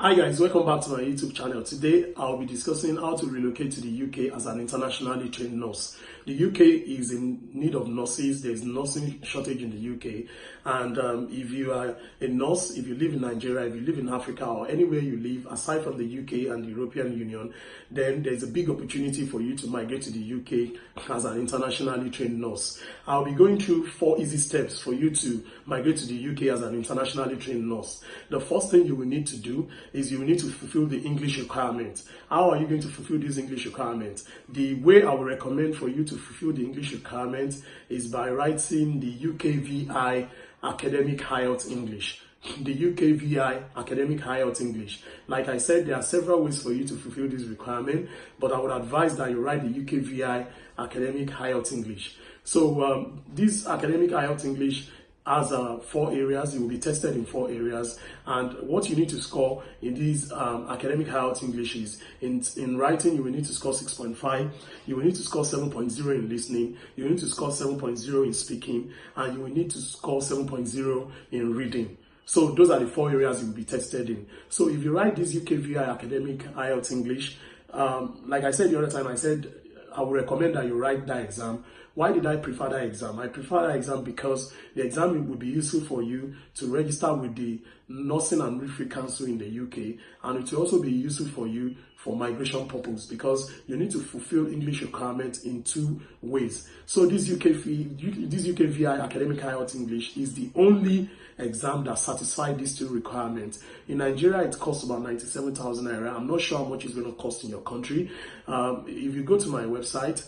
Hi guys, welcome back to my YouTube channel. Today I'll be discussing how to relocate to the UK as an internationally trained nurse. The UK is in need of nurses. There's nursing shortage in the UK, and if you are a nurse, if you live in Nigeria, if you live in Africa or anywhere you live aside from the UK and the European Union, then there's a big opportunity for you to migrate to the UK as an internationally trained nurse. I'll be going through 4 easy steps for you to migrate to the UK as an internationally trained nurse. The first thing you will need to do is you will need to fulfill the English requirements. How are you going to fulfill these English requirements? The way I would recommend for you to fulfill the English requirements is by writing the UKVI Academic IELTS English. The UKVI Academic IELTS English. Like I said, there are several ways for you to fulfill this requirement, but I would advise that you write the UKVI Academic IELTS English. So this Academic IELTS English has 4 areas. You will be tested in 4 areas, and what you need to score in these academic IELTS English is in writing you will need to score 6.5, you will need to score 7.0 in listening, you will need to score 7.0 in speaking, and you will need to score 7.0 in reading. So those are the 4 areas you will be tested in. So if you write this UKVI Academic IELTS English, like I said the other time, I said I would recommend that you write that exam. Why did I prefer that exam? I prefer that exam because the exam would be useful for you to register with the Nursing and Midwifery Council in the UK, and it will also be useful for you for migration purposes because you need to fulfill English requirements in 2 ways. So this UKVI Academic IELTS English is the only exam that satisfies these 2 requirements. In Nigeria, it costs about 97,000 naira. I'm not sure how much it's going to cost in your country. If you go to my website,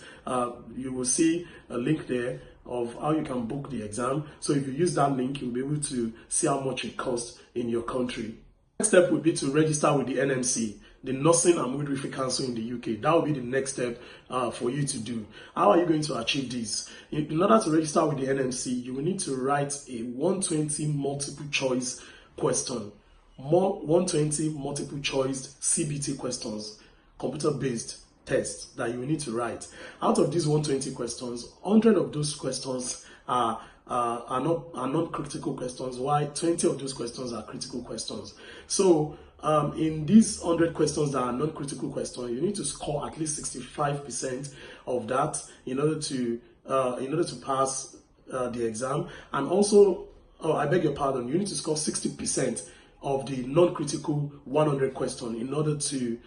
you will see a link there of how you can book the exam. So if you use that link, you'll be able to see how much it costs in your country. Next step would be to register with the NMC, the Nursing and Midwifery Council in the UK. That will be the next step for you to do. How are you going to achieve this? In order to register with the NMC, you will need to write a 120 multiple choice question. 120 multiple choice CBT questions, computer-based tests that you will need to write. Out of these 120 questions, 100 of those questions are not critical questions, while 20 of those questions are critical questions. So in these 100 questions that are non-critical questions, you need to score at least 65% of that in order to pass the exam. And also, I beg your pardon, you need to score 60% of the non-critical 100 question in order to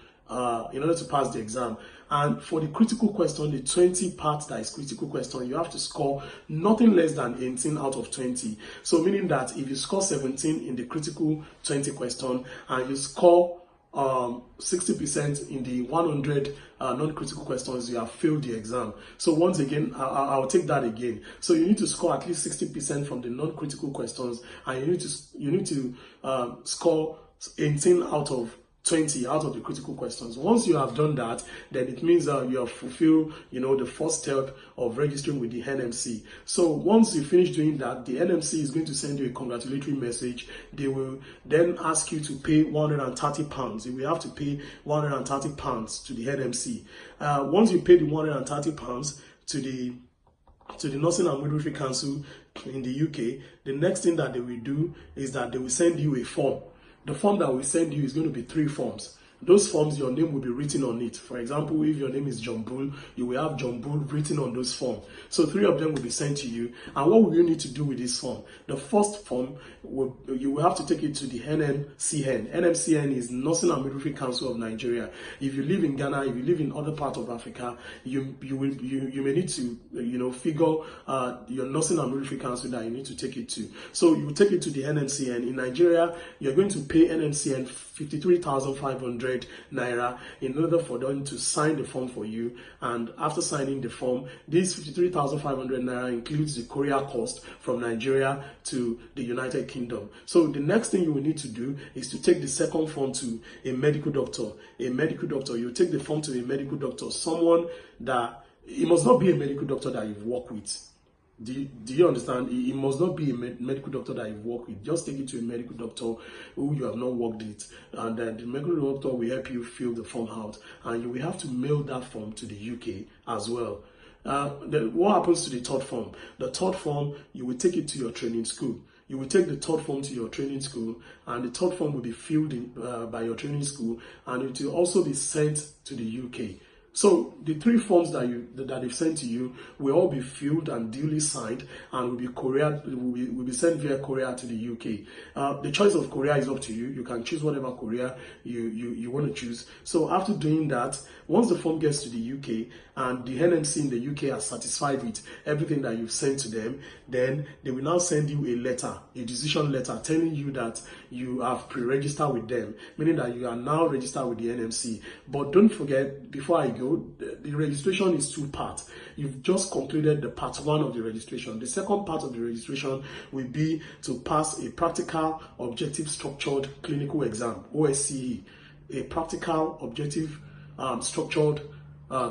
pass the exam. And for the critical question, the 20 parts that is critical question, you have to score nothing less than 18 out of 20. So meaning that if you score 17 in the critical 20 question and you score 60% in the 100 non-critical questions, you have failed the exam. So once again, I'll take that again. So you need to score at least 60% from the non-critical questions, and you need to score 18 out of 20 out of the critical questions. Once you have done that, then it means you have fulfilled, the first step of registering with the NMC. So once you finish doing that, the NMC is going to send you a congratulatory message. They will then ask you to pay £130. You will have to pay £130 to the NMC. Once you pay the £130 to the Nursing and Midwifery Council in the UK, the next thing that they will do is that they will send you a form. The form that we send you is going to be 3 forms. Those forms, your name will be written on it. For example, if your name is John Bull, you will have John Bull written on those forms. So 3 of them will be sent to you. And what will you need to do with this form? The first form, you will have to take it to the NMCN. NMCN is Nursing and Midwifery Council of Nigeria. If you live in Ghana, if you live in other parts of Africa, you may need to figure your Nursing and Midwifery Council that you need to take it to. So you will take it to the NMCN. In Nigeria, you're going to pay NMCN 53,500 naira in order for them to sign the form for you. And after signing the form, this 53,500 naira includes the courier cost from Nigeria to the United Kingdom. So the next thing you will need to do is to take the second form to a medical doctor. You take the form to a medical doctor, someone that, it must not be a medical doctor that you've worked with. Do you understand? It must not be a medical doctor that you've worked with. Just take it to a medical doctor who you have not worked with, and then the medical doctor will help you fill the form out, and you will have to mail that form to the UK as well. Then what happens to the third form? The third form, you will take it to your training school. you will take the third form to your training school, and the third form will be filled in, by your training school, and it will also be sent to the UK. So the three forms that they've sent to you will all be filled and duly signed, and will be sent via courier to the UK. The choice of courier is up to you. You can choose whatever courier you want to choose. So after doing that, once the form gets to the UK and the NMC in the UK are satisfied with everything that you've sent to them, then they will now send you a letter, a decision letter, telling you that you have pre-registered with them, meaning that you are now registered with the NMC. But don't forget, before I go, the registration is two parts. You've just completed the part 1 of the registration. The second part of the registration will be to pass a practical, objective, structured clinical exam, OSCE, a practical, objective, structured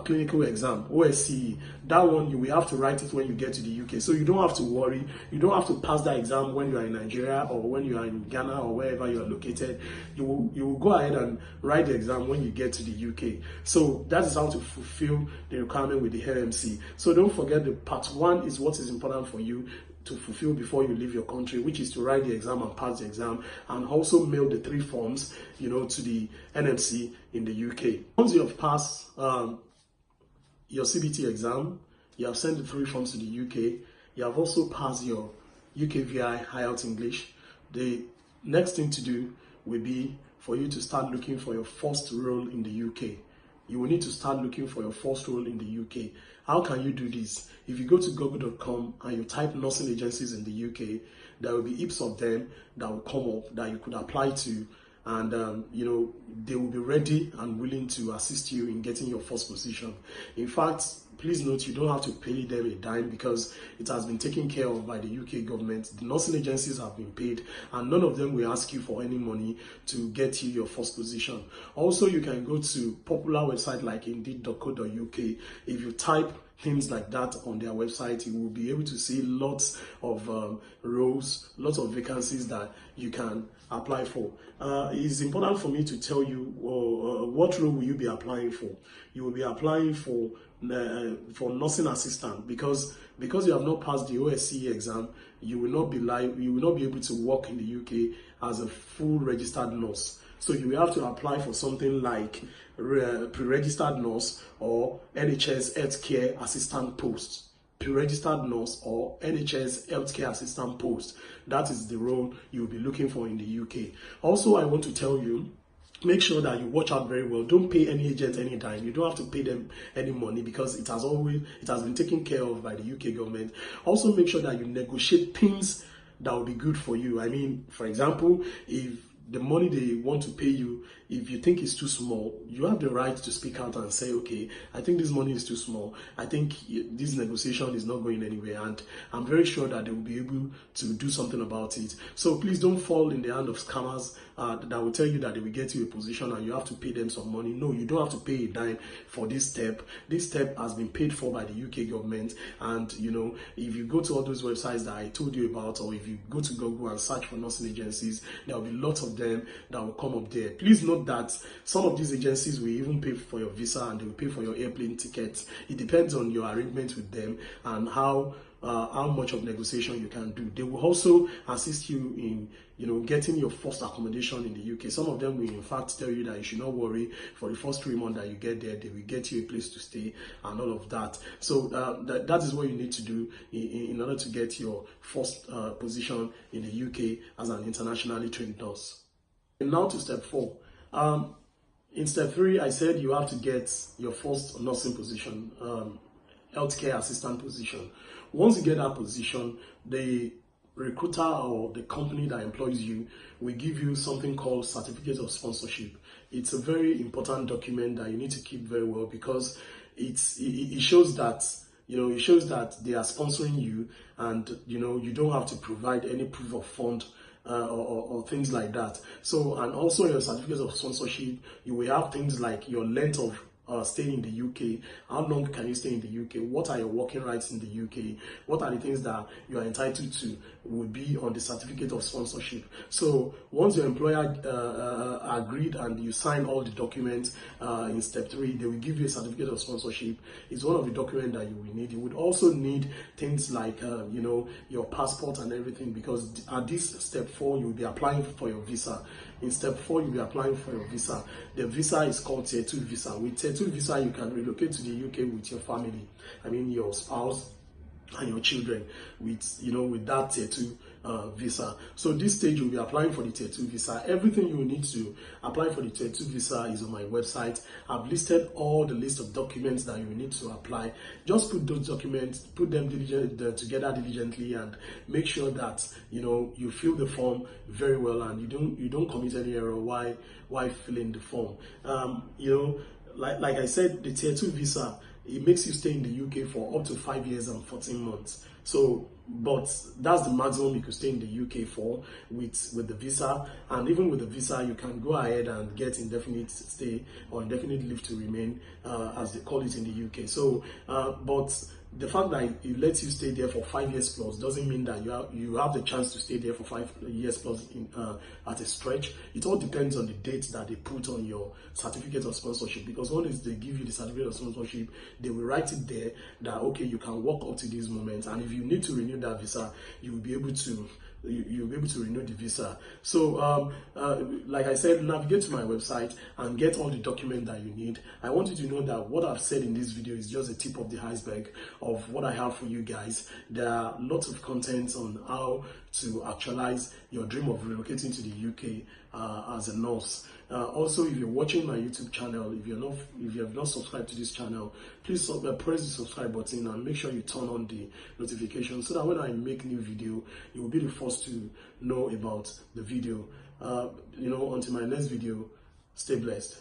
clinical exam, OSCE. That one, you will have to write it when you get to the UK. So you don't have to worry. You don't have to pass that exam when you are in Nigeria or when you are in Ghana or wherever you are located. You will go ahead and write the exam when you get to the UK. So that is how to fulfill the requirement with the NMC. So don't forget, the part 1 is what is important for you to fulfill before you leave your country, which is to write the exam and pass the exam, and also mail the 3 forms, to the NMC in the UK. Once you have passed your CBT exam, you have sent the 3 forms to the UK, you have also passed your UKVI IELTS English. The next thing to do will be for you to start looking for your first role in the UK. You will need to start looking for your first role in the UK. How can you do this? If you go to google.com and you type nursing agencies in the UK, there will be heaps of them that will come up that you could apply to, and they will be ready and willing to assist you in getting your first position. In fact, please note, you don't have to pay them a dime because it has been taken care of by the UK government. The nursing agencies have been paid, and none of them will ask you for any money to get you your first position. Also, you can go to popular website like indeed.co.uk. If you type things like that on their website, you will be able to see lots of roles, lots of vacancies that you can apply for. It's important for me to tell you what role will you be applying for. You will be applying for nursing assistant, because you have not passed the OSCE exam. You will not be able to work in the UK as a full registered nurse. So you will have to apply for something like pre-registered nurse or NHS healthcare assistant post. Pre-registered nurse or NHS healthcare assistant post. That is the role you will be looking for in the UK. Also, I want to tell you, make sure that you watch out very well. Don't pay any agent any dime. You don't have to pay them any money because it has been taken care of by the UK government. Also, make sure that you negotiate things that will be good for you. I mean, for example, if the money they want to pay you, if you think it's too small, you have the right to speak out and say, okay, I think this money is too small. I think this negotiation is not going anywhere, and I'm very sure that they will be able to do something about it. So please don't fall in the hand of scammers that will tell you that they will get you a position and you have to pay them some money. No, you don't have to pay a dime for this step. This step has been paid for by the UK government, and if you go to all those websites that I told you about, or if you go to Google and search for nursing agencies, there will be lots of them that will come up there. Please note that some of these agencies will even pay for your visa and they will pay for your airplane tickets. It depends on your arrangement with them and how much of negotiation you can do. They will also assist you in getting your first accommodation in the UK. Some of them will in fact tell you that you should not worry. For the first 3 months that you get there, they will get you a place to stay and all of that. So that is what you need to do in order to get your first position in the UK as an internationally trained nurse. And now to step 4. In step 3, I said you have to get your first nursing position, healthcare assistant position. Once you get that position, the recruiter or the company that employs you will give you something called certificate of sponsorship. It's a very important document that you need to keep very well, because it shows that they are sponsoring you, and you don't have to provide any proof of fund or things like that. So, and also your certificate of sponsorship, you will have things like your length of staying in the UK? How long can you stay in the UK? What are your working rights in the UK? What are the things that you are entitled to will be on the certificate of sponsorship. So once your employer agreed and you sign all the documents in step 3, they will give you a certificate of sponsorship. It's one of the documents that you will need. You would also need things like your passport and everything, because at this step 4 you'll be applying for your visa. In step 4 you'll be applying for your visa. The visa is called tier 2 visa. With tier 2 visa you can relocate to the UK with your family, I mean your spouse and your children, with that tier 2 visa. So this stage you'll be applying for the tier 2 visa. Everything you need to apply for the tier 2 visa is on my website. I've listed all the list of documents that you need to apply. Just put those documents, put them together diligently, and make sure that you fill the form very well and you don't commit any error while filling the form. Like I said, the tier 2 visa, it makes you stay in the UK for up to 5 years and 14 months. So, but that's the maximum you could stay in the UK for with the visa. And even with the visa, you can go ahead and get indefinite stay or indefinite leave to remain, as they call it in the UK. So, but the fact that it lets you stay there for 5 years plus doesn't mean that you have the chance to stay there for 5 years plus at a stretch. It all depends on the date that they put on your certificate of sponsorship, because once they give you the certificate of sponsorship, they will write it there that okay, you can work up to this moment, and if you need to renew that visa, you will be able to you'll be able to renew the visa. So like I said, navigate to my website and get all the documents that you need. I want you to know that what I've said in this video is just a tip of the iceberg of what I have for you guys. There are lots of content on how to actualize your dream of relocating to the UK as a nurse. Also, if you're watching my YouTube channel, if you have not subscribed to this channel, please press the subscribe button and make sure you turn on the notification so that when I make new video, you will be the first to know about the video. Until my next video, stay blessed.